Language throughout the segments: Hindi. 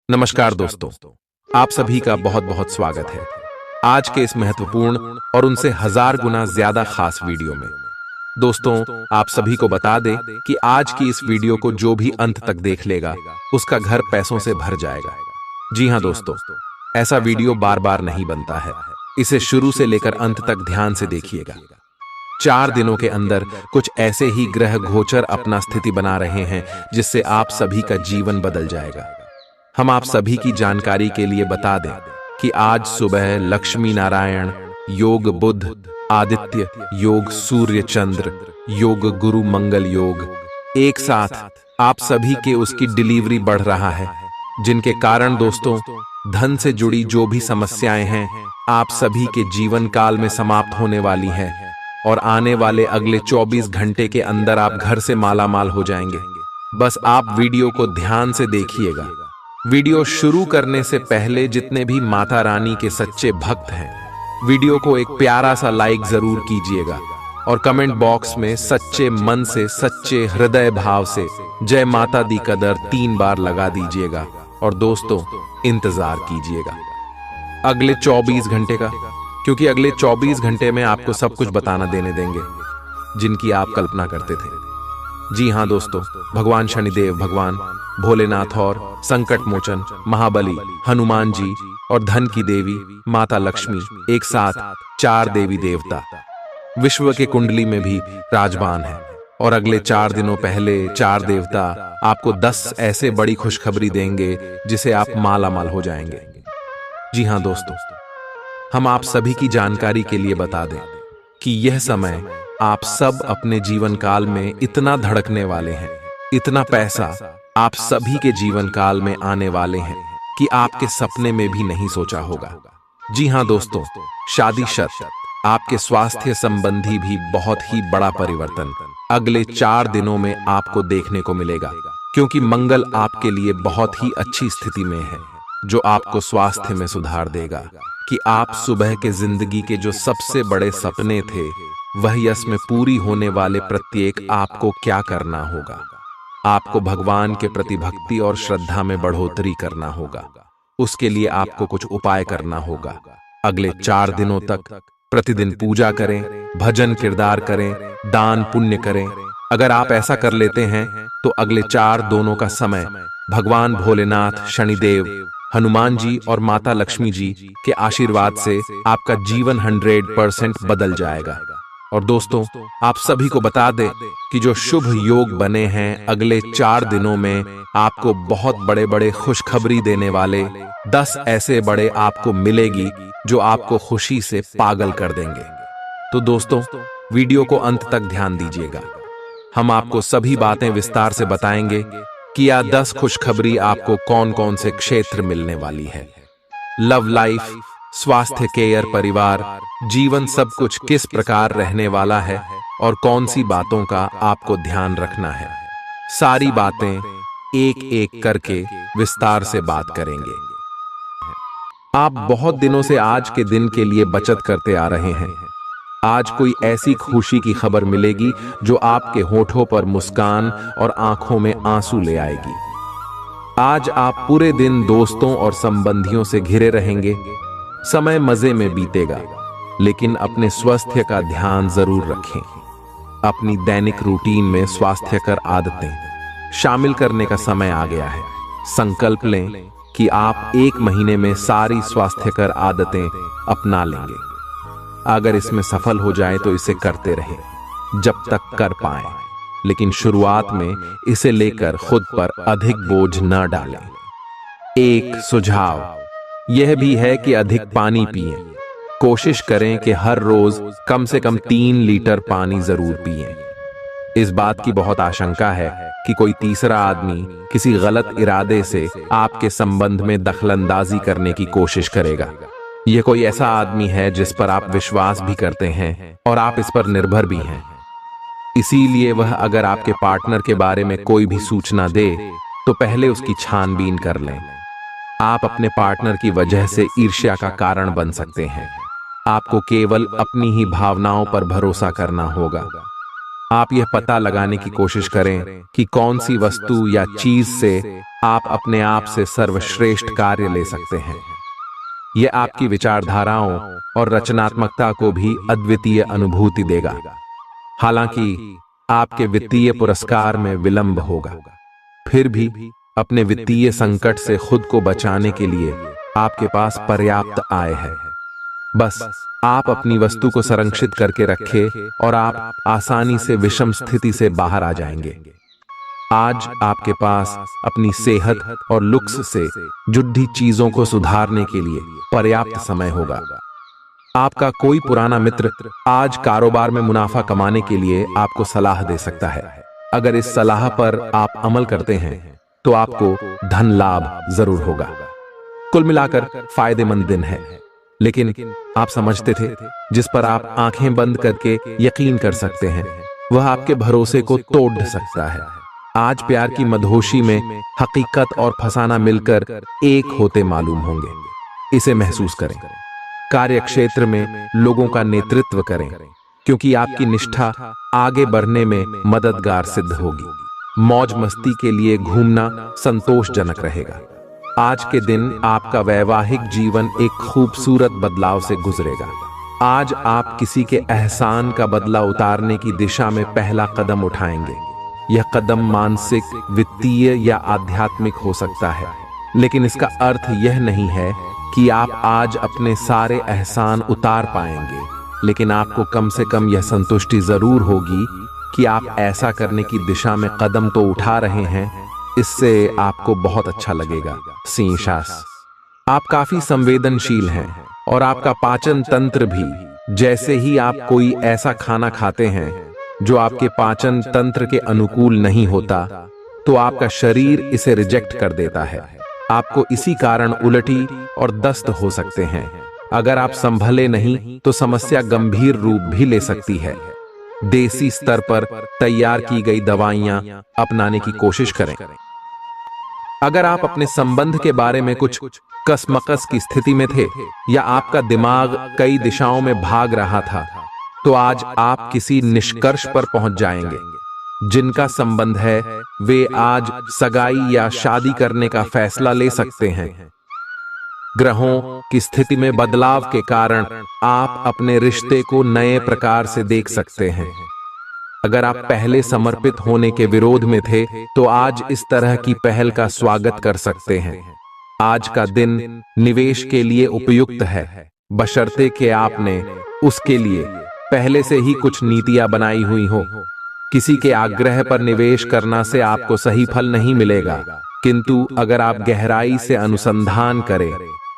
नमस्कार दोस्तों, आप सभी का बहुत बहुत स्वागत है आज के इस महत्वपूर्ण और उनसे हजार गुना ज्यादा खास वीडियो में। दोस्तों, आप सभी को बता दें कि आज की इस वीडियो को जो भी अंत तक देख लेगा उसका घर पैसों से भर जाएगा। जी हाँ दोस्तों, ऐसा वीडियो बार बार नहीं बनता है, इसे शुरू से लेकर अंत तक ध्यान से देखिएगा। 4 दिनों के अंदर कुछ ऐसे ही ग्रह गोचर अपना स्थिति बना रहे हैं जिससे आप सभी का जीवन बदल जाएगा। हम आप सभी की जानकारी के लिए बता दें कि आज सुबह लक्ष्मी नारायण योग, बुध आदित्य योग, सूर्य चंद्र योग, गुरु मंगल योग एक साथ आप सभी के उसकी डिलीवरी बढ़ रहा है, जिनके कारण दोस्तों धन से जुड़ी जो भी समस्याएं हैं आप सभी के जीवन काल में समाप्त होने वाली हैं और आने वाले अगले 24 घंटे के अंदर आप घर से मालामाल हो जाएंगे। बस आप वीडियो को ध्यान से देखिएगा। वीडियो शुरू करने से पहले जितने भी माता रानी के सच्चे भक्त हैं, वीडियो को एक प्यारा सा लाइक जरूर कीजिएगा और कमेंट बॉक्स में सच्चे मन से, सच्चे हृदय भाव से जय माता दी कदर 3 बार लगा दीजिएगा। और दोस्तों, इंतजार कीजिएगा अगले 24 घंटे का, क्योंकि अगले 24 घंटे में आपको सब कुछ बताना देने देंगे जिनकी आप कल्पना करते थे। जी हाँ दोस्तों, भगवान शनिदेव, भगवान भोलेनाथ और संकट मोचन महाबली हनुमान जी और धन की देवी माता लक्ष्मी एक साथ 4 देवी देवता विश्व के कुंडली में भी राजबान है। और अगले 4 दिनों पहले 4 देवता आपको 10 ऐसे बड़ी खुशखबरी देंगे जिसे आप मालामाल हो जाएंगे। जी हाँ दोस्तों, हम आप सभी की जानकारी के लिए बता दें कि यह समय आप सब अपने जीवन काल में इतना धड़कने वाले हैं, इतना पैसा आप सभी के जीवन काल में आने वाले हैं कि आपके सपने में भी नहीं सोचा होगा। जी हाँ दोस्तों, शादी शर्त आपके स्वास्थ्य संबंधी भी बहुत ही बड़ा परिवर्तन अगले 4 दिनों में आपको देखने को मिलेगा, क्योंकि मंगल आपके लिए बहुत ही अच्छी स्थिति में है, जो आपको स्वास्थ्य में सुधार देगा कि आप सुबह के जिंदगी के जो सबसे बड़े सपने थे वह यश में पूरी होने वाले प्रत्येक आपको क्या करना होगा। आपको भगवान के प्रति भक्ति और श्रद्धा में बढ़ोतरी करना होगा। उसके लिए आपको कुछ उपाय करना होगा। अगले 4 दिनों तक प्रतिदिन पूजा करें, भजन किरदार करें, दान पुण्य करें। अगर आप ऐसा कर लेते हैं तो अगले 4 दिनों का समय भगवान भोलेनाथ, शनिदेव, हनुमान जी और माता लक्ष्मी जी के आशीर्वाद से आपका जीवन 100% बदल जाएगा। और दोस्तों, आप सभी को बता दें कि जो शुभ योग बने हैं अगले 4 दिनों में आपको बहुत बड़े बड़े खुशखबरी देने वाले 10 ऐसे बड़े आपको मिलेगी जो आपको खुशी से पागल कर देंगे। तो दोस्तों, वीडियो को अंत तक ध्यान दीजिएगा। हम आपको सभी बातें विस्तार से बताएंगे कि यह 10 खुशखबरी आपको कौन कौन से क्षेत्र मिलने वाली है। लव लाइफ, स्वास्थ्य, केयर, परिवार, जीवन, सब कुछ किस प्रकार रहने वाला है और कौन सी बातों का आपको ध्यान रखना है। सारी बातें एक एक करके विस्तार से बात करेंगे। आप बहुत दिनों से आज के दिन के लिए बचत करते आ रहे हैं। आज कोई ऐसी खुशी की खबर मिलेगी जो आपके होठों पर मुस्कान और आंखों में आंसू ले आएगी। आज आप पूरे दिन दोस्तों और संबंधियों से घिरे रहेंगे। समय मजे में बीतेगा, लेकिन अपने स्वास्थ्य का ध्यान जरूर रखें। अपनी दैनिक रूटीन में स्वास्थ्यकर आदतें शामिल करने का समय आ गया है। संकल्प लें कि आप 1 महीने में सारी स्वास्थ्यकर आदतें अपना लेंगे। अगर इसमें सफल हो जाए तो इसे करते रहें जब तक कर पाएं, लेकिन शुरुआत में इसे लेकर खुद पर अधिक बोझ न डालें। एक सुझाव यह भी है कि अधिक पानी पिएं। कोशिश करें कि हर रोज कम से कम 3 लीटर पानी जरूर पिएं। इस बात की बहुत आशंका है कि कोई तीसरा आदमी किसी गलत इरादे से आपके संबंध में दखलंदाजी करने की कोशिश करेगा। यह कोई ऐसा आदमी है जिस पर आप विश्वास भी करते हैं और आप इस पर निर्भर भी हैं। इसीलिए वह अगर आपके पार्टनर के बारे में कोई भी सूचना दे तो पहले उसकी छानबीन कर लें। आप अपने पार्टनर की वजह से ईर्ष्या का कारण बन सकते हैं। आपको केवल अपनी ही भावनाओं पर भरोसा करना होगा। आप यह पता लगाने की कोशिश करें कि कौन सी वस्तु या चीज से आप अपने आप से सर्वश्रेष्ठ कार्य ले सकते हैं। यह आपकी विचारधाराओं और रचनात्मकता को भी अद्वितीय अनुभूति देगा। हालांकि आपके वित्तीय पुरस्कार में विलंब होगा, फिर भी अपने वित्तीय संकट से खुद को बचाने के लिए आपके पास पर्याप्त आय है। बस आप अपनी वस्तु को संरक्षित करके रखें और आप आसानी से विषम स्थिति से बाहर आ जाएंगे। आज आपके पास अपनी सेहत और लुक्स से जुड़ी चीजों को सुधारने के लिए पर्याप्त समय होगा। आपका कोई पुराना मित्र आज कारोबार में मुनाफा कमाने के लिए आपको सलाह दे सकता है। अगर इस सलाह पर आप अमल करते हैं तो आपको धन लाभ जरूर होगा। कुल मिलाकर फायदेमंद दिन है, लेकिन आप समझते थे जिस पर आप आंखें बंद करके यकीन कर सकते हैं वह आपके भरोसे को तोड़ सकता है। आज प्यार की मदहोशी में हकीकत और फसाना मिलकर एक होते मालूम होंगे। इसे महसूस करें। कार्य क्षेत्र में लोगों का नेतृत्व करें, क्योंकि आपकी निष्ठा आगे बढ़ने में मददगार सिद्ध होगी। मौज मस्ती के लिए घूमना संतोषजनक रहेगा। आज के दिन आपका वैवाहिक जीवन एक खूबसूरत बदलाव से गुजरेगा। आज आप किसी के एहसान का बदला उतारने की दिशा में पहला कदम उठाएंगे। यह कदम मानसिक, वित्तीय या आध्यात्मिक हो सकता है, लेकिन इसका अर्थ यह नहीं है कि आप आज अपने सारे एहसान उतार पाएंगे, लेकिन आपको कम से कम यह संतुष्टि जरूर होगी कि आप ऐसा करने की दिशा में कदम तो उठा रहे हैं। इससे आपको बहुत अच्छा लगेगा। सिंह, आप काफी संवेदनशील हैं और आपका पाचन तंत्र भी। जैसे ही आप कोई ऐसा खाना खाते हैं जो आपके पाचन तंत्र के अनुकूल नहीं होता, तो आपका शरीर इसे रिजेक्ट कर देता है। आपको इसी कारण उल्टी और दस्त हो सकते हैं। अगर आप संभले नहीं तो समस्या गंभीर रूप भी ले सकती है। देसी स्तर पर तैयार की गई दवाइयां अपनाने की कोशिश करें। अगर आप अपने संबंध के बारे में कुछ कसमकस की स्थिति में थे या आपका दिमाग कई दिशाओं में भाग रहा था, तो आज आप किसी निष्कर्ष पर पहुंच जाएंगे। जिनका संबंध है वे आज सगाई या शादी करने का फैसला ले सकते हैं। ग्रहों की स्थिति में बदलाव के कारण आप अपने रिश्ते को नए प्रकार से देख सकते हैं। अगर आप पहले समर्पित होने के विरोध में थे तो आज इस तरह की पहल का स्वागत कर सकते हैं। आज का दिन निवेश के लिए उपयुक्त है, बशर्ते कि आपने उसके लिए पहले से ही कुछ नीतियां बनाई हुई हो। किसी के आग्रह पर निवेश करना से आपको सही फल नहीं मिलेगा, किंतु अगर आप गहराई से अनुसंधान करें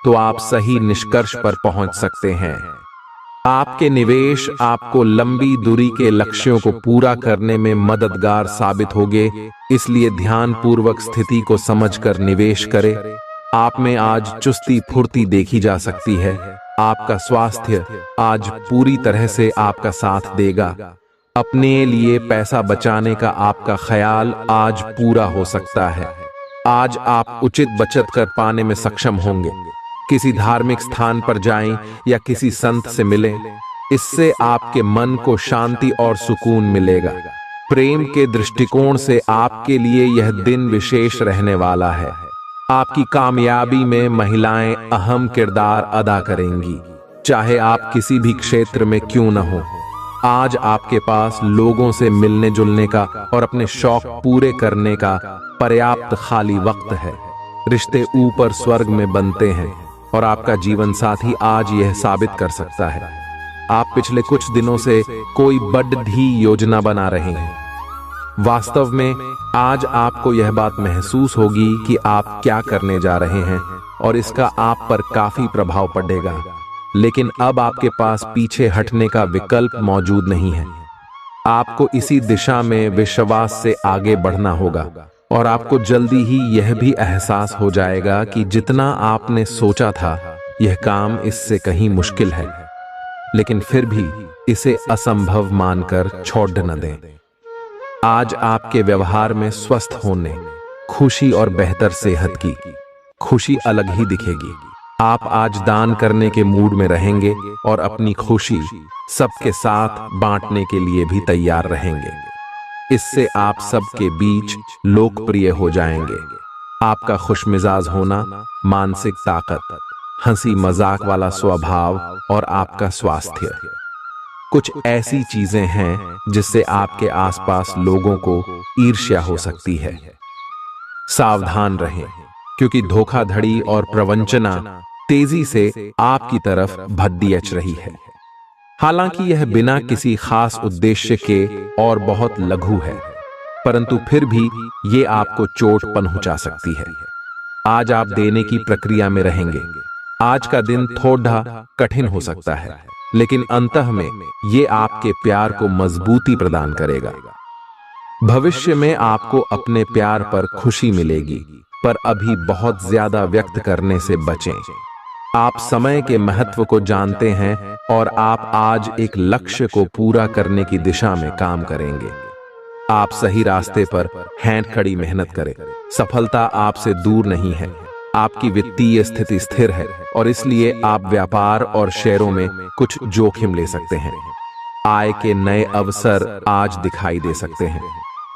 तो आप सही निष्कर्ष पर पहुंच सकते हैं। आपके निवेश आपको लंबी दूरी के लक्ष्यों को पूरा करने में मददगार साबित होंगे, इसलिए ध्यानपूर्वक स्थिति को समझकर निवेश करें। आप में आज चुस्ती फुर्ती देखी जा सकती है। आपका स्वास्थ्य आज पूरी तरह से आपका साथ देगा। अपने लिए पैसा बचाने का आपका ख्याल आज पूरा हो सकता है। आज आप उचित बचत कर पाने में सक्षम होंगे। किसी धार्मिक स्थान पर जाएं या किसी संत से मिलें, इससे आपके मन को शांति और सुकून मिलेगा। प्रेम के दृष्टिकोण से आपके लिए यह दिन विशेष रहने वाला है। आपकी कामयाबी में महिलाएं अहम किरदार अदा करेंगी, चाहे आप किसी भी क्षेत्र में क्यों न हो। आज आपके पास लोगों से मिलने जुलने का और अपने शौक पूरे करने का पर्याप्त खाली वक्त है। रिश्ते ऊपर स्वर्ग में बनते हैं और आपका जीवन साथी आज यह साबित कर सकता है। आप पिछले कुछ दिनों से कोई बड़ी योजना बना रहे हैं। वास्तव में आज आपको यह बात महसूस होगी कि आप क्या करने जा रहे हैं और इसका आप पर काफी प्रभाव पड़ेगा, लेकिन अब आपके पास पीछे हटने का विकल्प मौजूद नहीं है। आपको इसी दिशा में विश्वास से आगे बढ़ना होगा और आपको जल्दी ही यह भी एहसास हो जाएगा कि जितना आपने सोचा था यह काम इससे कहीं मुश्किल है, लेकिन फिर भी इसे असंभव मानकर छोड़ न दें। आज आपके व्यवहार में स्वस्थ होने, खुशी और बेहतर सेहत की खुशी अलग ही दिखेगी। आप आज दान करने के मूड में रहेंगे और अपनी खुशी सबके साथ बांटने के लिए भी तैयार रहेंगे। इससे आप सबके बीच लोकप्रिय हो जाएंगे। आपका खुशमिजाज होना, मानसिक ताकत, हंसी मजाक वाला स्वभाव और आपका स्वास्थ्य कुछ ऐसी चीजें हैं जिससे आपके आसपास लोगों को ईर्ष्या हो सकती है। सावधान रहें, क्योंकि धोखाधड़ी और प्रवंचना तेजी से आपकी तरफ भद्दी रही है। हालांकि यह बिना किसी खास उद्देश्य के और बहुत लघु है, परंतु फिर भी ये आपको चोट पहुंचा सकती है। आज आप देने की प्रक्रिया में रहेंगे। आज का दिन थोड़ा कठिन हो सकता है, लेकिन अंतः में ये आपके प्यार को मजबूती प्रदान करेगा। भविष्य में आपको अपने प्यार पर खुशी मिलेगी, पर अभी बहुत ज्यादा व्यक्त करने से बचें। आप समय के महत्व को जानते हैं और आप आज एक लक्ष्य को पूरा करने की दिशा में काम करेंगे। आप सही रास्ते पर हैं, कड़ी मेहनत करें। सफलता आपसे दूर नहीं है। आपकी वित्तीय स्थिति स्थिर है और इसलिए आप व्यापार और शेयरों में कुछ जोखिम ले सकते हैं। आय के नए अवसर आज दिखाई दे सकते हैं।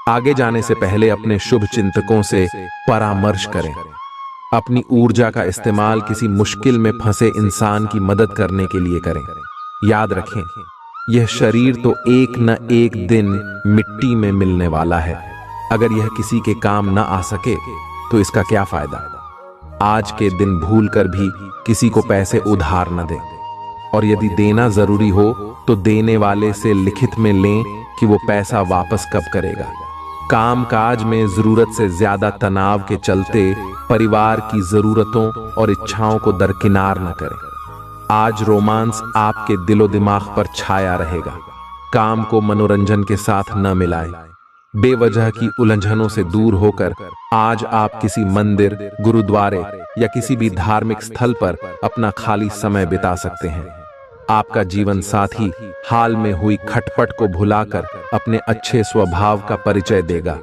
आगे जाने से पहले अपने शुभ चिंतकों से परामर्श करें। अपनी ऊर्जा का इस्तेमाल किसी मुश्किल में फंसे इंसान की मदद करने के लिए करें। याद रखें, यह शरीर तो एक न एक दिन मिट्टी में मिलने वाला है। अगर यह किसी के काम न आ सके तो इसका क्या फायदा। आज के दिन भूलकर भी किसी को पैसे उधार न दें, और यदि देना जरूरी हो तो देने वाले से लिखित में लें कि वो पैसा वापस कब करेगा। कामकाज में जरूरत से ज्यादा तनाव के चलते परिवार की जरूरतों और इच्छाओं को दरकिनार न करें। आज रोमांस आपके दिलो दिमाग पर छाया रहेगा। काम को मनोरंजन के साथ न मिलाएं। बेवजह की उलझनों से दूर होकर आज आप किसी मंदिर, गुरुद्वारे या किसी भी धार्मिक स्थल पर अपना खाली समय बिता सकते हैं। आपका जीवन साथी हाल में हुई खटपट को भुलाकर अपने अच्छे स्वभाव का परिचय देगा।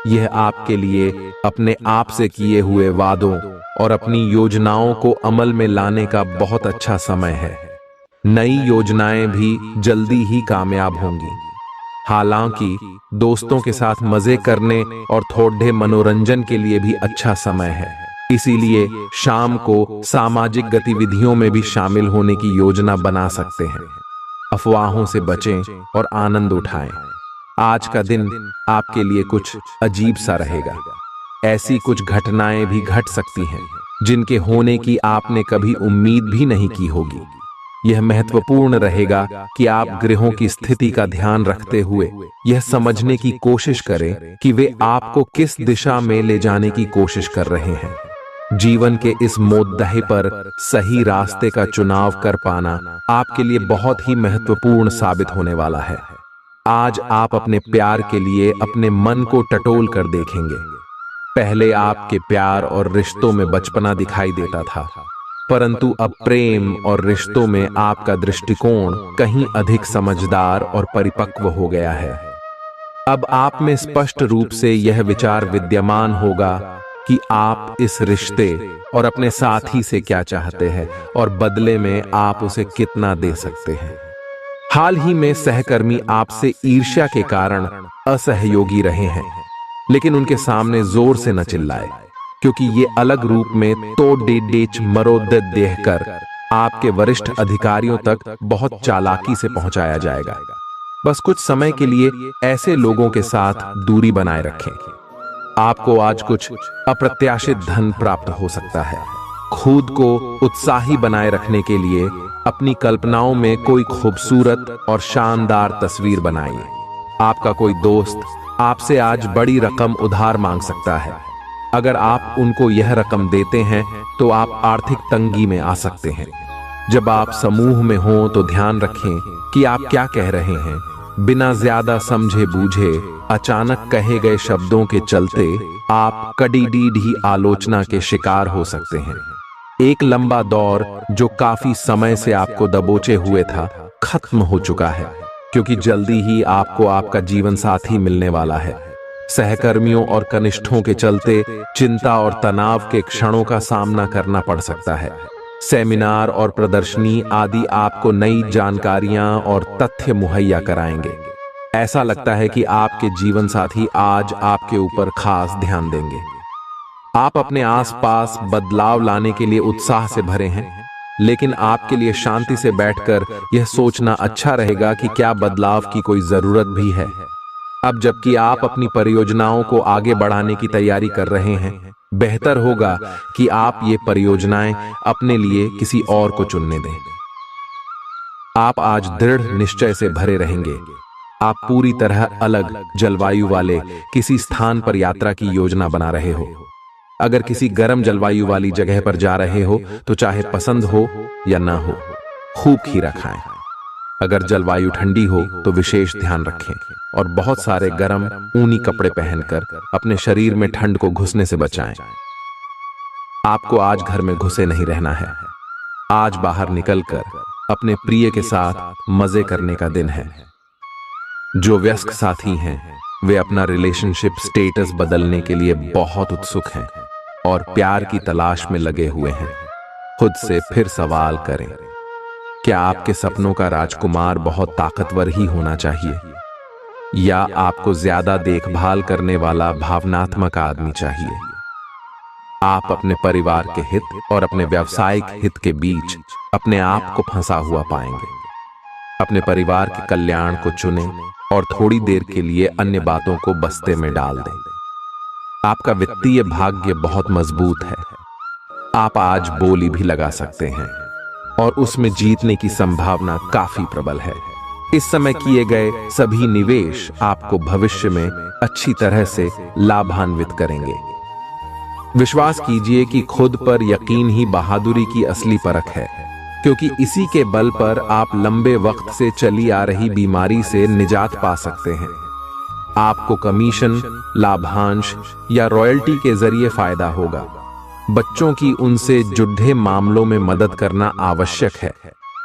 यह आपके लिए अपने आप से किए हुए वादों और अपनी योजनाओं को अमल में लाने का बहुत अच्छा समय है। नई योजनाएं भी जल्दी ही कामयाब होंगी। हालांकि दोस्तों के साथ मजे करने और थोड़े मनोरंजन के लिए भी अच्छा समय है। इसीलिए शाम को सामाजिक गतिविधियों में भी शामिल होने की योजना बना सकते हैं। अफवाहों से बचें और आनंद उठाएं। आज का दिन आपके लिए कुछ अजीब सा रहेगा। ऐसी कुछ घटनाएं भी घट सकती हैं जिनके होने की आपने कभी उम्मीद भी नहीं की होगी। यह महत्वपूर्ण रहेगा कि आप ग्रहों की स्थिति का ध्यान रखते हुए यह समझने की कोशिश करें कि वे आपको किस दिशा में ले जाने की कोशिश कर रहे हैं। जीवन के इस मोद्दे पर सही रास्ते का चुनाव कर पाना आपके लिए बहुत ही महत्वपूर्ण साबित होने वाला है। आज आप अपने प्यार के लिए अपने मन को टटोल कर देखेंगे। पहले आपके प्यार और रिश्तों में बचपना दिखाई देता था, परंतु अब प्रेम और रिश्तों में आपका दृष्टिकोण कहीं अधिक समझदार और परिपक्व हो गया है। अब आप में स्पष्ट रूप से यह विचार विद्यमान होगा कि आप इस रिश्ते और अपने साथी से क्या चाहते हैं और बदले में आप उसे कितना दे सकते हैं। हाल ही में सहकर्मी आपसे ईर्ष्या के कारण असहयोगी रहे हैं, लेकिन उनके सामने जोर से न चिल्लाए, क्योंकि ये अलग रूप में तो डेच मरोदत देकर आपके वरिष्ठ अधिकारियों तक बहुत चालाकी से पहुंचाया जाएगा। बस कुछ समय के लिए ऐसे लोगों के साथ दूरी बनाए रखें। आपको आज कुछ अप्रत्याशित धन प्राप्त हो सकता है। खुद को उत्साही बनाए रखने के लिए अपनी कल्पनाओं में कोई खूबसूरत और शानदार तस्वीर बनाइए। आपका कोई दोस्त आपसे आज बड़ी रकम उधार मांग सकता है। अगर आप उनको यह रकम देते हैं तो आप आर्थिक तंगी में आ सकते हैं। जब आप समूह में हों तो ध्यान रखें कि आप क्या कह रहे हैं। बिना ज्यादा समझे बूझे अचानक कहे गए शब्दों के चलते आप कड़ी आलोचना के शिकार हो सकते हैं। एक लंबा दौर जो काफी समय से आपको दबोचे हुए था खत्म हो चुका है, क्योंकि जल्दी ही आपको आपका जीवन साथी मिलने वाला है। सहकर्मियों और कनिष्ठों के चलते चिंता और तनाव के क्षणों का सामना करना पड़ सकता है। सेमिनार और प्रदर्शनी आदि आपको नई जानकारियां और तथ्य मुहैया कराएंगे। ऐसा लगता है कि आपके जीवन साथी आज आपके ऊपर खास ध्यान देंगे। आप अपने आसपास बदलाव लाने के लिए उत्साह से भरे हैं, लेकिन आपके लिए शांति से बैठकर यह सोचना अच्छा रहेगा कि क्या बदलाव की कोई जरूरत भी है। अब जबकि आप अपनी परियोजनाओं को आगे बढ़ाने की तैयारी कर रहे हैं, बेहतर होगा कि आप ये परियोजनाएं अपने लिए किसी और को चुनने दें। आप आज दृढ़ निश्चय से भरे रहेंगे। आप पूरी तरह अलग जलवायु वाले किसी स्थान पर यात्रा की योजना बना रहे हो। अगर किसी गर्म जलवायु वाली जगह पर जा रहे हो तो चाहे पसंद हो या ना हो, खूब खीरा खाएं। अगर जलवायु ठंडी हो तो विशेष ध्यान रखें और बहुत सारे गर्म ऊनी कपड़े पहनकर अपने शरीर में ठंड को घुसने से बचाएं। आपको आज घर में घुसे नहीं रहना है। आज बाहर निकलकर अपने प्रिय के साथ मजे करने का दिन है। जो वयस्क साथी हैं, वे अपना रिलेशनशिप स्टेटस बदलने के लिए बहुत उत्सुक हैं और प्यार की तलाश में लगे हुए हैं। खुद से फिर सवाल करें, क्या आपके सपनों का राजकुमार बहुत ताकतवर ही होना चाहिए या आपको ज्यादा देखभाल करने वाला भावनात्मक आदमी चाहिए? आप अपने परिवार के हित और अपने व्यावसायिक हित के बीच अपने आप को फंसा हुआ पाएंगे। अपने परिवार के कल्याण को चुनें और थोड़ी देर के लिए अन्य बातों को बस्ते में डाल दें। आपका वित्तीय भाग्य बहुत मजबूत है। आप आज बोली भी लगा सकते हैं और उसमें जीतने की संभावना काफी प्रबल है। इस समय किए गए सभी निवेश आपको भविष्य में अच्छी तरह से लाभान्वित करेंगे। विश्वास कीजिए कि खुद पर यकीन ही बहादुरी की असली परख है, क्योंकि इसी के बल पर आप लंबे वक्त से चली आ रही बीमारी से निजात पा सकते हैं। आपको कमीशन, लाभांश या रॉयल्टी के जरिए फायदा होगा। बच्चों की उनसे जुड़े मामलों में मदद करना आवश्यक है।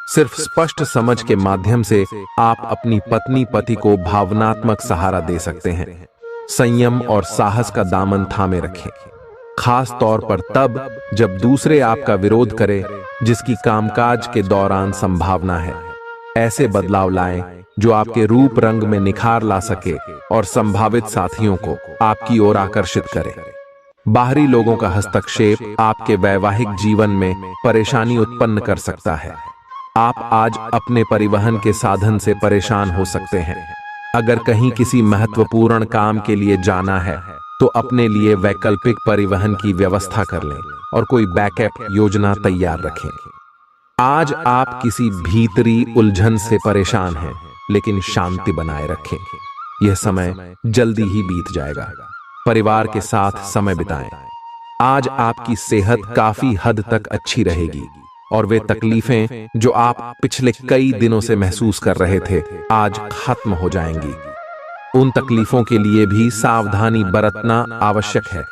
सिर्फ स्पष्ट समझ के माध्यम से आप अपनी पत्नी पति को भावनात्मक सहारा दे सकते हैं। संयम और साहस का दामन थामे रखें, खास तौर पर तब जब दूसरे आपका विरोध करें, जिसकी कामकाज के दौरान संभावना है। ऐसे बदलाव लाएं जो आपके रूप रंग में निखार ला सके और संभावित साथियों को आपकी ओर आकर्षित करे। बाहरी लोगों का हस्तक्षेप आपके वैवाहिक जीवन में परेशानी उत्पन्न कर सकता है। आप आज अपने परिवहन के साधन से परेशान हो सकते हैं। अगर कहीं किसी महत्वपूर्ण काम के लिए जाना है तो अपने लिए वैकल्पिक परिवहन की व्यवस्था कर लें और कोई बैकअप योजना तैयार रखें। आज आप किसी भीतरी उलझन से परेशान हैं, लेकिन शांति बनाए रखें। यह समय जल्दी ही बीत जाएगा। परिवार के साथ समय बिताएं। आज आपकी सेहत काफी हद तक अच्छी रहेगी और वे तकलीफें जो आप पिछले कई दिनों से महसूस कर रहे थे, आज खत्म हो जाएंगी। उन तकलीफों के लिए भी सावधानी बरतना आवश्यक है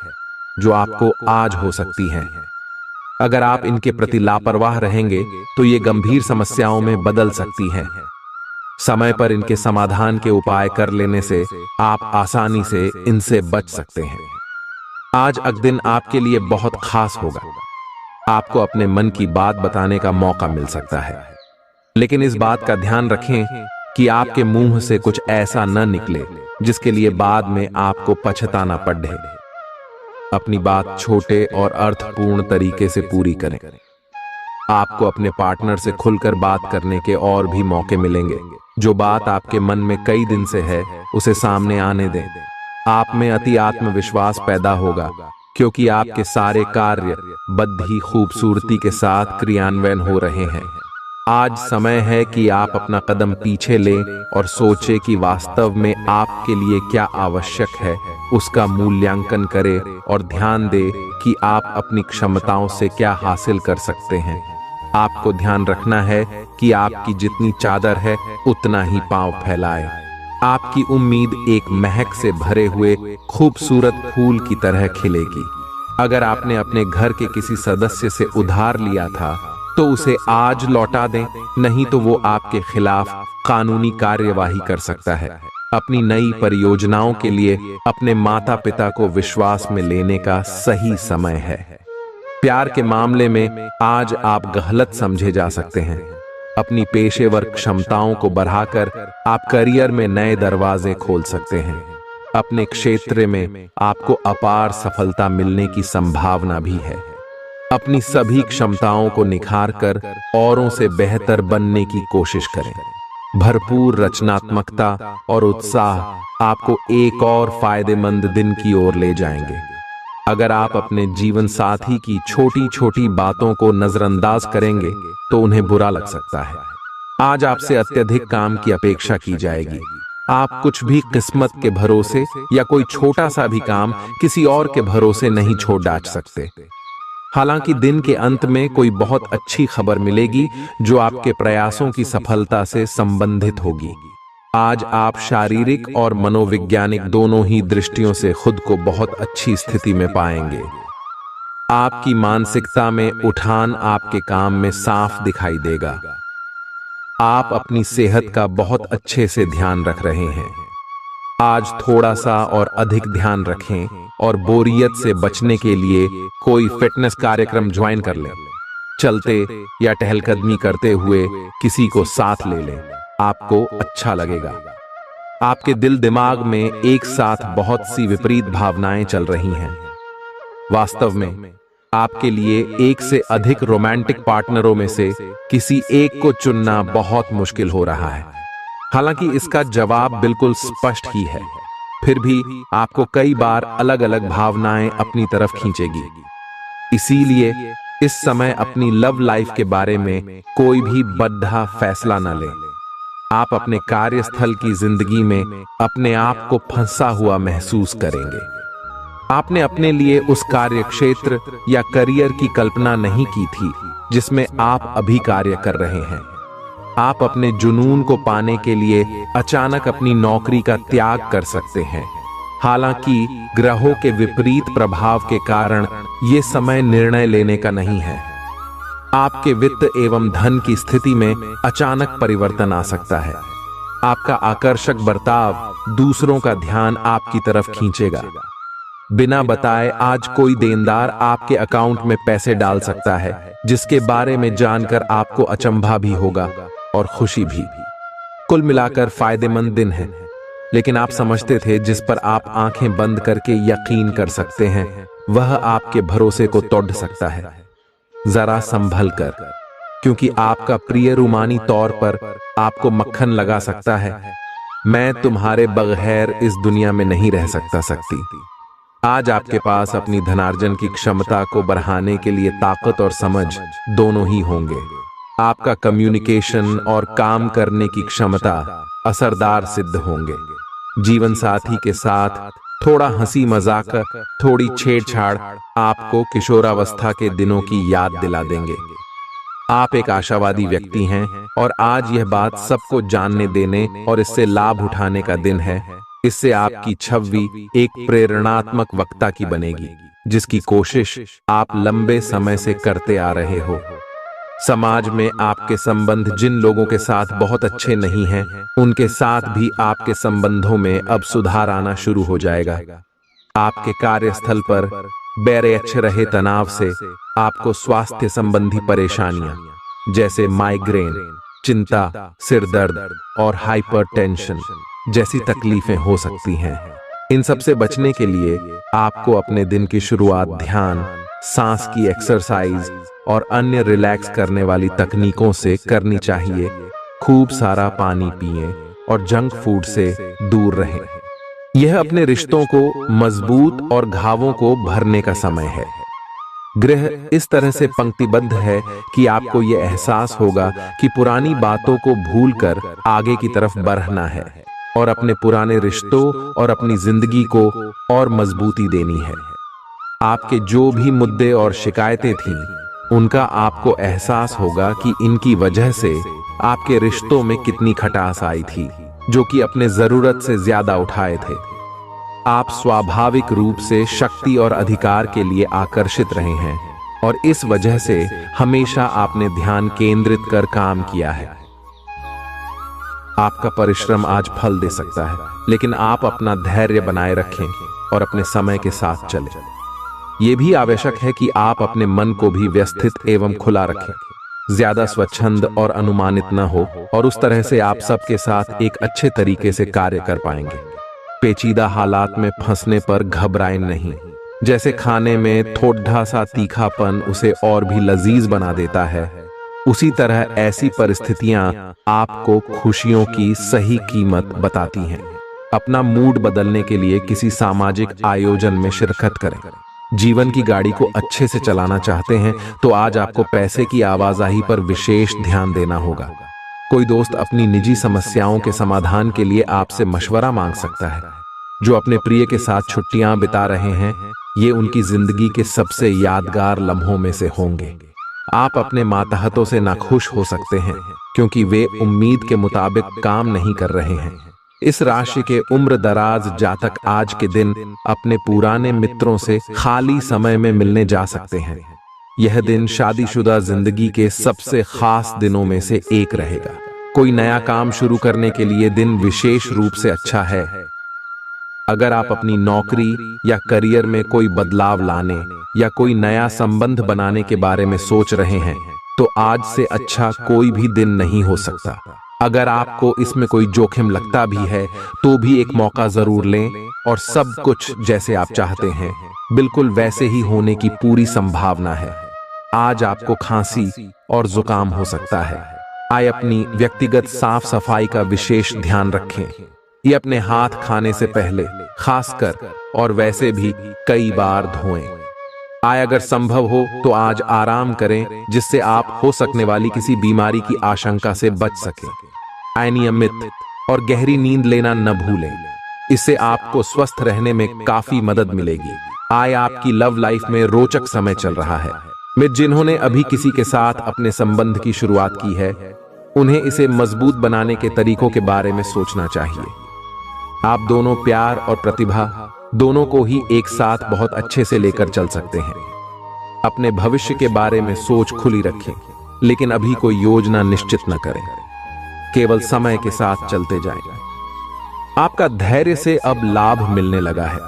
जो आपको आज हो सकती हैं। अगर आप इनके प्रति लापरवाह रहेंगे तो ये गंभीर समस्याओं में बदल सकती हैं। समय पर इनके समाधान के उपाय कर लेने से आप आसानी से इनसे बच सकते हैं। आज का दिन आपके लिए बहुत खास होगा। आपको अपने मन की बात बताने का मौका मिल सकता है, लेकिन इस बात का ध्यान रखें कि आपके मुंह से कुछ ऐसा न निकले जिसके लिए बाद में आपको पछताना पड़े। अपनी बात छोटे और अर्थपूर्ण तरीके से पूरी करें। आपको अपने पार्टनर से खुलकर बात करने के और भी मौके मिलेंगे। जो बात आपके मन में कई दिन से है, उसे सामने आने दें। आप में अति आत्मविश्वास पैदा होगा, क्योंकि आपके सारे कार्य बड़ी खूबसूरती के साथ क्रियान्वयन हो रहे हैं। आज समय है कि आप अपना कदम पीछे लें और सोचें कि वास्तव में आपके लिए क्या आवश्यक है, उसका मूल्यांकन करें और ध्यान दें कि आप अपनी क्षमताओं से क्या हासिल कर सकते हैं। आपको ध्यान रखना है कि आपकी जितनी चादर है उतना ही पांव फैलाएं। आपकी उम्मीद एक महक से भरे हुए खूबसूरत फूल की तरह खिलेगी। अगर आपने अपने घर के किसी सदस्य से उधार लिया था तो उसे आज लौटा दें, नहीं तो वो आपके खिलाफ कानूनी कार्यवाही कर सकता है। अपनी नई परियोजनाओं के लिए अपने माता पिता को विश्वास में लेने का सही समय है। प्यार के मामले में आज आप गलत समझे जा सकते हैं। अपनी पेशेवर क्षमताओं को बढ़ाकर आप करियर में नए दरवाजे खोल सकते हैं। अपने क्षेत्र में आपको अपार सफलता मिलने की संभावना भी है। अपनी सभी क्षमताओं को निखारकर औरों से बेहतर बनने की कोशिश करें। भरपूर रचनात्मकता और उत्साह आपको एक और फायदेमंद दिन की ओर ले जाएंगे। अगर आप अपने जीवन साथी की छोटी छोटी बातों को नजरअंदाज करेंगे तो उन्हें बुरा लग सकता है। आज आपसे अत्यधिक काम की अपेक्षा की जाएगी। आप कुछ भी किस्मत के भरोसे या कोई छोटा सा भी काम किसी और के भरोसे नहीं छोड़ डाल सकते। हालांकि दिन के अंत में कोई बहुत अच्छी खबर मिलेगी जो आपके प्रयासों की सफलता से संबंधित होगी। आज आप शारीरिक और मनोवैज्ञानिक दोनों ही दृष्टियों से खुद को बहुत अच्छी स्थिति में पाएंगे। आपकी मानसिकता में उठान आपके काम में साफ दिखाई देगा। आप अपनी सेहत का बहुत अच्छे से ध्यान रख रहे हैं। आज थोड़ा सा और अधिक ध्यान रखें और बोरियत से बचने के लिए कोई फिटनेस कार्यक्रम ज्वाइन कर लें। चलते या टहलकदमी करते हुए किसी को साथ ले लें, आपको अच्छा लगेगा। आपके दिल दिमाग में एक साथ बहुत सी विपरीत भावनाएं चल रही हैं। वास्तव में आपके लिए एक से अधिक रोमांटिक पार्टनरों में से किसी एक को चुनना बहुत मुश्किल हो रहा है। हालांकि इसका जवाब बिल्कुल स्पष्ट ही है, फिर भी आपको कई बार अलग अलग भावनाएं अपनी तरफ खींचेगी। इसीलिए इस समय अपनी लव लाइफ के बारे में कोई भी बद्धा फैसला न लें। आप अपने कार्यस्थल की जिंदगी में अपने आप को फंसा हुआ महसूस करेंगे। आपने अपने लिए उस कार्य क्षेत्र या करियर की कल्पना नहीं की थी जिसमें आप अभी कार्य कर रहे हैं। आप अपने जुनून को पाने के लिए अचानक अपनी नौकरी का त्याग कर सकते हैं। हालांकि ग्रहों के विपरीत प्रभाव के कारण यह समय निर्णय लेने का नहीं है। आपके वित्त एवं धन की स्थिति में अचानक परिवर्तन आ सकता है। आपका आकर्षक बर्ताव दूसरों का ध्यान आपकी तरफ खींचेगा। बिना बताए आज कोई देनदार आपके अकाउंट में पैसे डाल सकता है, जिसके बारे में जानकर आपको अचंभा भी होगा और खुशी भी। कुल मिलाकर फायदेमंद दिन है, लेकिन आप समझते थे जिस पर आप आंखें बंद करके यकीन कर सकते हैं वह आपके भरोसे को तोड़ सकता है। जरा संभल कर, क्योंकि आपका प्रिय रूमानी तौर पर आपको मक्खन लगा सकता है। मैं तुम्हारे बगैर इस दुनिया में नहीं रह सकती। आज आपके पास अपनी धनार्जन की क्षमता को बढ़ाने के लिए ताकत और समझ दोनों ही होंगे। आपका कम्युनिकेशन और काम करने की क्षमता असरदार सिद्ध होंगे। जीवन साथी के साथ थोड़ा हंसी मजाक, थोड़ी छेड़छाड़ आपको किशोरावस्था के दिनों की याद दिला देंगे। आप एक आशावादी व्यक्ति हैं और आज यह बात सबको जानने देने और इससे लाभ उठाने का दिन है। इससे आपकी छवि एक प्रेरणात्मक वक्ता की बनेगी, जिसकी कोशिश आप लंबे समय से करते आ रहे हो। समाज में आपके संबंध जिन लोगों के साथ बहुत अच्छे नहीं हैं, उनके साथ भी आपके संबंधों में अब सुधार आना शुरू हो जाएगा। आपके कार्यस्थल पर बैरेच्छ रहे तनाव से आपको स्वास्थ्य संबंधी परेशानियां जैसे माइग्रेन, चिंता, सिर दर्द और हाइपरटेंशन जैसी तकलीफें हो सकती हैं। इन सब से बचने के लिए आपको अपने दिन की शुरुआत ध्यान, सांस की एक्सरसाइज और अन्य रिलैक्स करने वाली तकनीकों से करनी चाहिए। खूब सारा पानी पिएं और जंक फूड से दूर रहें। यह अपने रिश्तों को मजबूत और घावों को भरने का समय है। ग्रह इस तरह से पंक्तिबद्ध है कि आपको यह एहसास होगा कि पुरानी बातों को भूलकर आगे की तरफ बढ़ना है और अपने पुराने रिश्तों और अपनी जिंदगी को और मजबूती देनी है। आपके जो भी मुद्दे और शिकायतें थीं, उनका आपको एहसास होगा कि इनकी वजह से आपके रिश्तों में कितनी खटास आई थी, जो कि अपने जरूरत से ज्यादा उठाए थे। आप स्वाभाविक रूप से शक्ति और अधिकार के लिए आकर्षित रहे हैं और इस वजह से हमेशा आपने ध्यान केंद्रित कर काम किया है। आपका परिश्रम आज फल दे सकता है, लेकिन आप अपना धैर्य बनाए रखें और अपने समय के साथ चलें। ये भी आवश्यक है कि आप अपने मन को भी व्यवस्थित एवं खुला रखें, ज्यादा स्वच्छंद और अनुमानित न हो, और उस तरह से आप सबके साथ एक अच्छे तरीके से कार्य कर पाएंगे। पेचीदा हालात में फंसने पर घबराएं नहीं। जैसे खाने में थोड़ा सा तीखापन उसे और भी लजीज बना देता है, उसी तरह ऐसी परिस्थितियां आपको खुशियों की सही कीमत बताती हैं। अपना मूड बदलने के लिए किसी सामाजिक आयोजन में शिरकत करें। जीवन की गाड़ी को अच्छे से चलाना चाहते हैं तो आज आपको पैसे की आवाजाही पर विशेष ध्यान देना होगा। कोई दोस्त अपनी निजी समस्याओं के समाधान के लिए आपसे मशवरा मांग सकता है। जो अपने प्रिय के साथ छुट्टियां बिता रहे हैं, ये उनकी जिंदगी के सबसे यादगार लम्हों में से होंगे। आप अपने मातहतों से नाखुश हो सकते हैं क्योंकि वे उम्मीद के मुताबिक काम नहीं कर रहे हैं। इस राशि के उम्र दराज जातक आज के दिन अपने पुराने मित्रों से खाली समय में मिलने जा सकते हैं। यह दिन शादीशुदा जिंदगी के सबसे खास दिनों में से एक रहेगा। कोई नया काम शुरू करने के लिए दिन विशेष रूप से अच्छा है। अगर आप अपनी नौकरी या करियर में कोई बदलाव लाने या कोई नया संबंध बनाने के बारे में सोच रहे हैं तो आज से अच्छा कोई भी दिन नहीं हो सकता। अगर आपको इसमें कोई जोखिम लगता भी है तो भी एक मौका जरूर लें और सब कुछ जैसे आप चाहते हैं बिल्कुल वैसे ही होने की पूरी संभावना है। आज आपको खांसी और जुकाम हो सकता है। आइए अपनी व्यक्तिगत साफ सफाई का विशेष ध्यान रखें। ये अपने हाथ खाने से पहले खासकर और वैसे भी कई बार धोएं। अगर संभव हो तो आज आराम करें जिससे आप हो सकने वाली किसी बीमारी की आशंका से बच सकें। नियमित और गहरी नींद लेना न भूलें, इससे आपको स्वस्थ रहने में काफी मदद मिलेगी। आपकी लव लाइफ में रोचक समय चल रहा है। मित्र जिन्होंने अभी किसी के साथ अपने संबंध की शुरुआत की है उन्हें इसे मजबूत बनाने के तरीकों के बारे में सोचना चाहिए। आप दोनों प्यार और प्रतिभा दोनों को ही एक साथ बहुत अच्छे से लेकर चल सकते हैं। अपने भविष्य के बारे में सोच खुली रखें, लेकिन अभी कोई योजना निश्चित न करें। केवल समय के साथ चलते जाएं। आपका धैर्य से अब लाभ मिलने लगा है।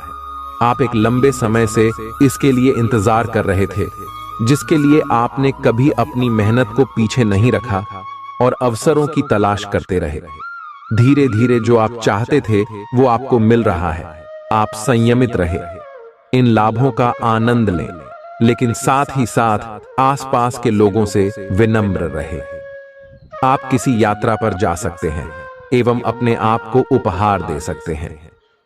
आप एक लंबे समय से इसके लिए इंतजार कर रहे थे, जिसके लिए आपने कभी अपनी मेहनत को पीछे नहीं रखा और अवसरों की तलाश करते रहे। धीरे धीरे जो आप चाहते थे वो आपको मिल रहा है। आप संयमित रहे, इन लाभों का आनंद लें, लेकिन साथ ही साथ आसपास के लोगों से विनम्र रहे। आप किसी यात्रा पर जा सकते हैं एवं अपने आप को उपहार दे सकते हैं।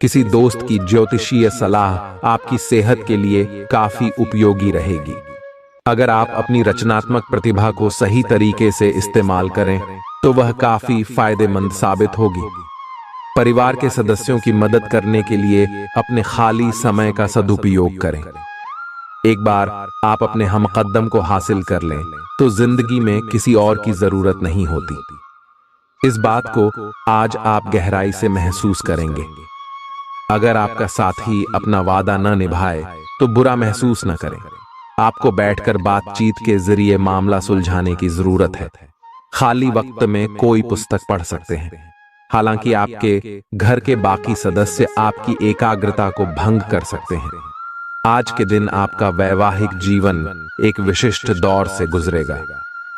किसी दोस्त की ज्योतिषीय सलाह आपकी सेहत के लिए काफी उपयोगी रहेगी। अगर आप अपनी रचनात्मक प्रतिभा को सही तरीके से इस्तेमाल करें तो वह काफी फायदेमंद साबित होगी। परिवार के सदस्यों की मदद करने के लिए अपने खाली समय का सदुपयोग करें। एक बार आप अपने हमकदम को हासिल कर लें तो जिंदगी में किसी और की जरूरत नहीं होती। इस बात को आज आप गहराई से महसूस करेंगे। अगर आपका साथी अपना वादा न निभाए तो बुरा महसूस न करें। आपको बैठकर बातचीत के जरिए मामला सुलझाने की जरूरत है। खाली वक्त में कोई पुस्तक पढ़ सकते हैं। हालांकि आपके घर के बाकी सदस्य आपकी एकाग्रता को भंग कर सकते हैं। आज के दिन आपका वैवाहिक जीवन एक विशिष्ट दौर से गुजरेगा।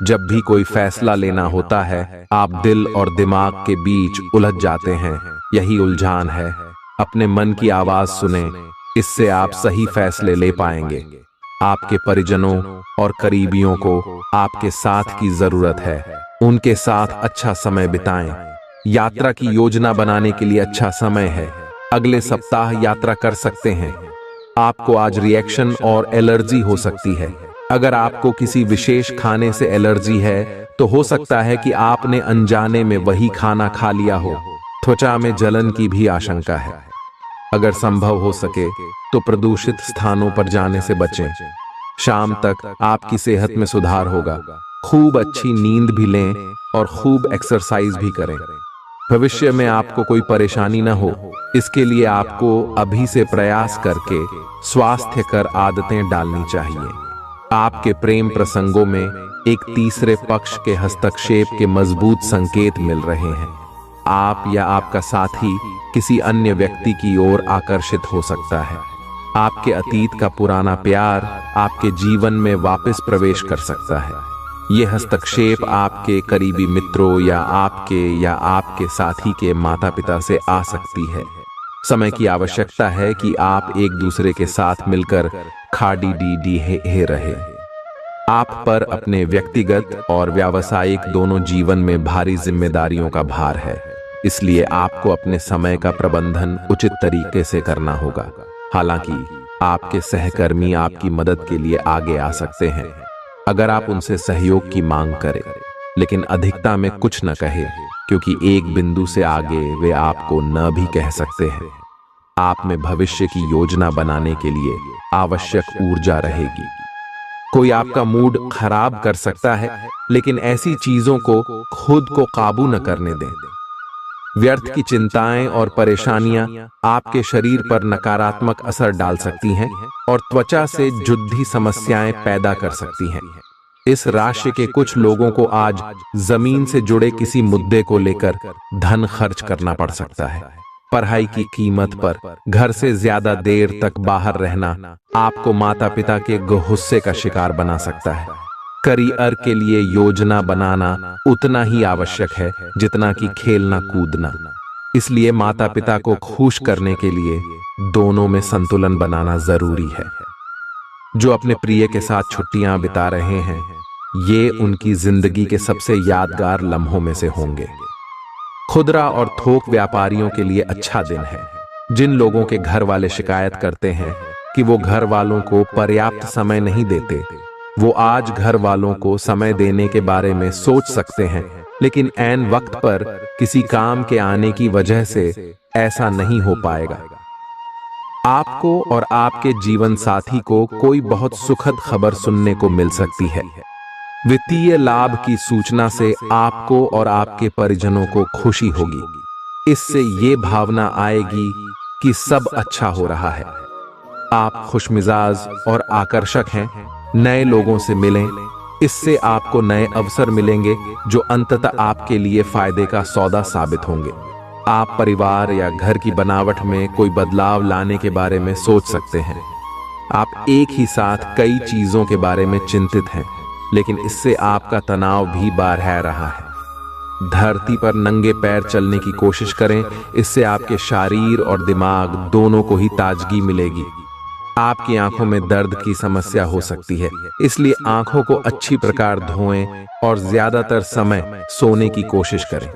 जब भी कोई फैसला लेना होता है आप दिल और दिमाग के बीच उलझ जाते हैं। यही उलझान है। अपने मन की आवाज सुने, इससे आप सही फैसले ले पाएंगे। आपके परिजनों और करीबियों को आपके साथ की जरूरत है। उनके साथ अच्छा समय बिताएं। यात्रा की योजना बनाने के लिए अच्छा समय है। अगले सप्ताह यात्रा कर सकते हैं। आपको आज रिएक्शन और एलर्जी हो सकती है। अगर आपको किसी विशेष खाने से एलर्जी है तो हो सकता है कि आपने अनजाने में वही खाना खा लिया हो। त्वचा में जलन की भी आशंका है। अगर संभव हो सके तो प्रदूषित स्थानों पर जाने से बचें। शाम तक आपकी सेहत में सुधार होगा। खूब अच्छी नींद भी लें और खूब एक्सरसाइज भी करें। भविष्य में आपको कोई परेशानी न हो, इसके लिए आपको अभी से प्रयास करके स्वास्थ्यकर आदतें डालनी चाहिए। आपके प्रेम प्रसंगों में एक तीसरे पक्ष के हस्तक्षेप के मजबूत संकेत मिल रहे हैं। आप या आपका साथी किसी अन्य व्यक्ति की ओर आकर्षित हो सकता है। आपके अतीत का पुराना प्यार आपके जीवन में वापस प्रवेश कर सकता है। ये हस्तक्षेप आपके करीबी मित्रों या आपके साथी के माता पिता से आ सकती है। समय की आवश्यकता है कि आप एक दूसरे के साथ मिलकर खाड़ी डी हे रहे। आप पर अपने व्यक्तिगत और व्यावसायिक दोनों जीवन में भारी जिम्मेदारियों का भार है, इसलिए आपको अपने समय का प्रबंधन उचित तरीके से करना होगा। हालांकि आपके सहकर्मी आपकी मदद के लिए आगे आ सकते हैं अगर आप उनसे सहयोग की मांग करें, लेकिन अधिकता में कुछ न कहे, क्योंकि एक बिंदु से आगे वे आपको न भी कह सकते हैं। आप में भविष्य की योजना बनाने के लिए आवश्यक ऊर्जा रहेगी। कोई आपका मूड खराब कर सकता है, लेकिन ऐसी चीजों को खुद को काबू न करने दें। व्यर्थ की चिंताएं और परेशानियां आपके शरीर पर नकारात्मक असर डाल सकती हैं और त्वचा से जुद्धी समस्याएं पैदा कर सकती हैं। इस राशि के कुछ लोगों को आज जमीन से जुड़े किसी मुद्दे को लेकर धन खर्च करना पड़ सकता है। पढ़ाई की कीमत पर घर से ज्यादा देर तक बाहर रहना आपको माता पिता के गुस्से का शिकार बना सकता है। करियर के लिए योजना बनाना उतना ही आवश्यक है जितना कि खेलना कूदना। इसलिए माता पिता को खुश करने के लिए दोनों में संतुलन बनाना जरूरी है। जो अपने प्रिय के साथ छुट्टियां बिता रहे हैं, ये उनकी जिंदगी के सबसे यादगार लम्हों में से होंगे। खुदरा और थोक व्यापारियों के लिए अच्छा दिन है। जिन लोगों के घर वाले शिकायत करते हैं कि वो घर वालों को पर्याप्त समय नहीं देते, वो आज घर वालों को समय देने के बारे में सोच सकते हैं, लेकिन ऐन वक्त पर किसी काम के आने की वजह से ऐसा नहीं हो पाएगा। आपको और आपके जीवन साथी को कोई बहुत सुखद खबर सुनने को मिल सकती है। वित्तीय लाभ की सूचना से आपको और आपके परिजनों को खुशी होगी। इससे ये भावना आएगी कि सब अच्छा हो रहा है। आप खुशमिजाज और आकर्षक हैं। नए लोगों से मिलें, इससे आपको नए अवसर मिलेंगे जो अंततः आपके लिए फायदे का सौदा साबित होंगे। आप परिवार या घर की बनावट में कोई बदलाव लाने के बारे में सोच सकते हैं। आप एक ही साथ कई चीजों के बारे में चिंतित हैं, लेकिन इससे आपका तनाव भी बढ़ रहा है। धरती पर नंगे पैर चलने की कोशिश करें, इससे आपके शरीर और दिमाग दोनों को ही ताजगी मिलेगी। आपकी आंखों में दर्द की समस्या हो सकती है, इसलिए आंखों को अच्छी प्रकार धोएं और ज्यादातर समय सोने की कोशिश करें।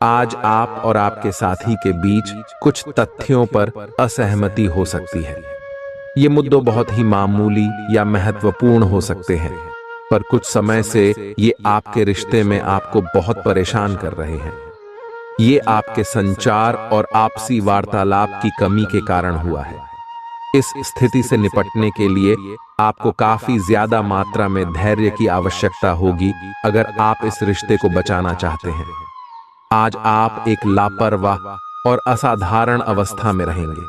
आज आप और आपके साथी के बीच कुछ तथ्यों पर असहमति हो सकती है। ये मुद्दे बहुत ही मामूली या महत्वपूर्ण हो सकते हैं, पर कुछ समय से ये आपके रिश्ते में आपको बहुत परेशान कर रहे हैं। ये आपके संचार और आपसी वार्तालाप की कमी के कारण हुआ है। इस स्थिति से निपटने के लिए आपको काफी ज्यादा मात्रा में धैर्य की आवश्यकता होगी अगर आप इस रिश्ते को बचाना चाहते हैं। आज आप एक लापरवाह और असाधारण अवस्था में रहेंगे।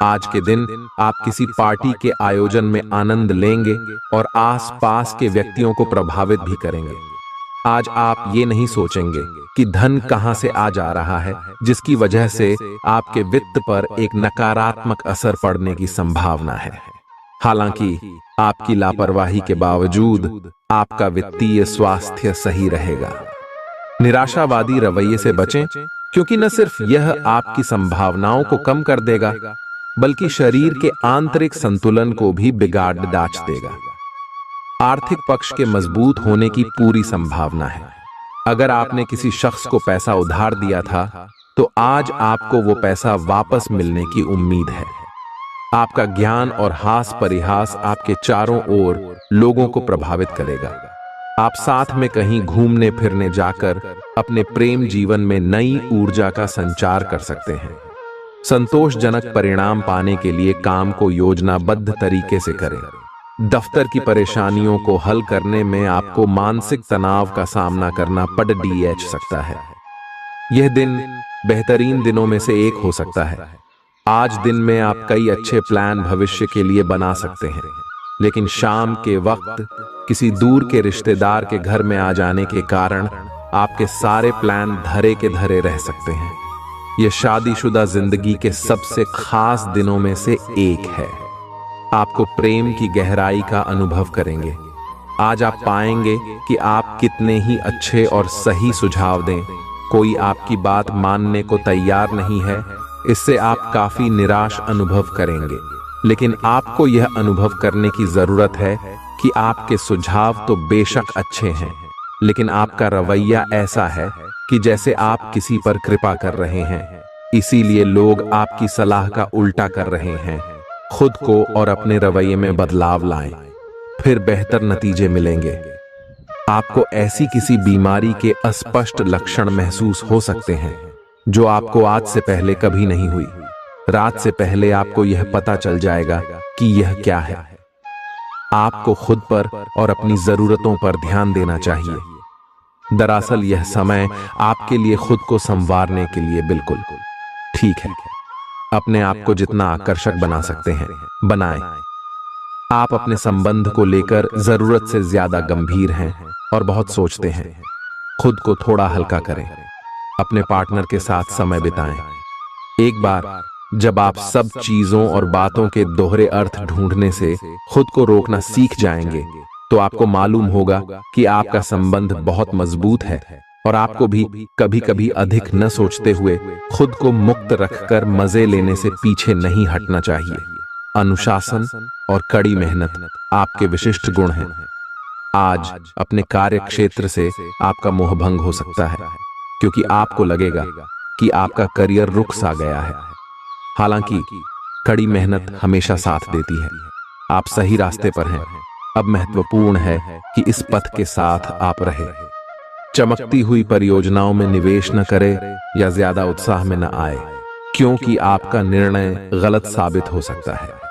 आज के दिन आप किसी पार्टी के आयोजन में आनंद लेंगे और आसपास के व्यक्तियों को प्रभावित भी करेंगे। आज आप ये नहीं सोचेंगे कि धन कहां से आ जा रहा है, जिसकी वजह से आपके वित्त पर एक नकारात्मक असर पड़ने की संभावना है। हालांकि आपकी लापरवाही के बावजूद आपका वित्तीय स्वास्थ्य सही रहेगा। निराशावादी रवैये से बचें, क्योंकि न सिर्फ यह आपकी संभावनाओं को कम कर देगा, बल्कि शरीर के आंतरिक संतुलन को भी बिगाड़ डाच देगा। आर्थिक पक्ष के मजबूत होने की पूरी संभावना है। अगर आपने किसी शख्स को पैसा उधार दिया था, तो आज आपको वो पैसा वापस मिलने की उम्मीद है। आपका ज्ञान और हास परिहास आपके चारों ओर लोगों को प्रभावित करेगा। आप साथ में कहीं घूमने फिरने जाकर अपने प्रेम जीवन में नई ऊर्जा का संचार कर सकते हैं। संतोषजनक परिणाम पाने के लिए काम को योजनाबद्ध तरीके से करें। दफ्तर की परेशानियों को हल करने में आपको मानसिक तनाव का सामना करना पड़ सकता है। यह दिन बेहतरीन दिनों में से एक हो सकता है। आज दिन में आप कई अच्छे प्लान भविष्य के लिए बना सकते हैं, लेकिन शाम के वक्त किसी दूर के रिश्तेदार के घर में आ जाने के कारण आपके सारे प्लान धरे के धरे रह सकते हैं। यह शादीशुदा जिंदगी के सबसे खास दिनों में से एक है। आपको प्रेम की गहराई का अनुभव करेंगे। आज आप पाएंगे कि आप कितने ही अच्छे और सही सुझाव दें, कोई आपकी बात मानने को तैयार नहीं है। इससे आप काफी निराश अनुभव करेंगे, लेकिन आपको यह अनुभव करने की जरूरत है कि आपके सुझाव तो बेशक अच्छे हैं, लेकिन आपका रवैया ऐसा है कि जैसे आप किसी पर कृपा कर रहे हैं, इसीलिए लोग आपकी सलाह का उल्टा कर रहे हैं। खुद को और अपने रवैये में बदलाव लाएं, फिर बेहतर नतीजे मिलेंगे। आपको ऐसी किसी बीमारी के अस्पष्ट लक्षण महसूस हो सकते हैं जो आपको आज से पहले कभी नहीं हुई। रात से पहले आपको यह पता चल जाएगा कि यह क्या है। आपको खुद पर और अपनी जरूरतों पर ध्यान देना चाहिए। दरअसल यह समय आपके लिए खुद को संवारने के लिए बिल्कुल ठीक है। अपने आप को जितना आकर्षक बना सकते हैं बनाएं। आप अपने संबंध को लेकर जरूरत से ज्यादा गंभीर हैं और बहुत सोचते हैं। खुद को थोड़ा हल्का करें, अपने पार्टनर के साथ समय बिताएं। एक बार जब आप सब चीजों और बातों के दोहरे अर्थ ढूंढने से खुद को रोकना सीख जाएंगे, तो आपको मालूम होगा कि आपका संबंध बहुत मजबूत है और आपको भी कभी कभी अधिक न सोचते हुए खुद को मुक्त रखकर मजे लेने से पीछे नहीं हटना चाहिए। अनुशासन और कड़ी मेहनत आपके विशिष्ट गुण हैं। आज अपने कार्य क्षेत्र से आपका मोहभंग हो सकता है, क्योंकि आपको लगेगा कि आपका करियर रुक सा गया है। हालांकि कड़ी मेहनत हमेशा साथ देती है। आप सही रास्ते पर हैं। अब महत्वपूर्ण है कि इस पथ के साथ आप रहें। चमकती हुई परियोजनाओं में निवेश न करें या ज्यादा उत्साह में न आए, क्योंकि आपका निर्णय गलत साबित हो सकता है।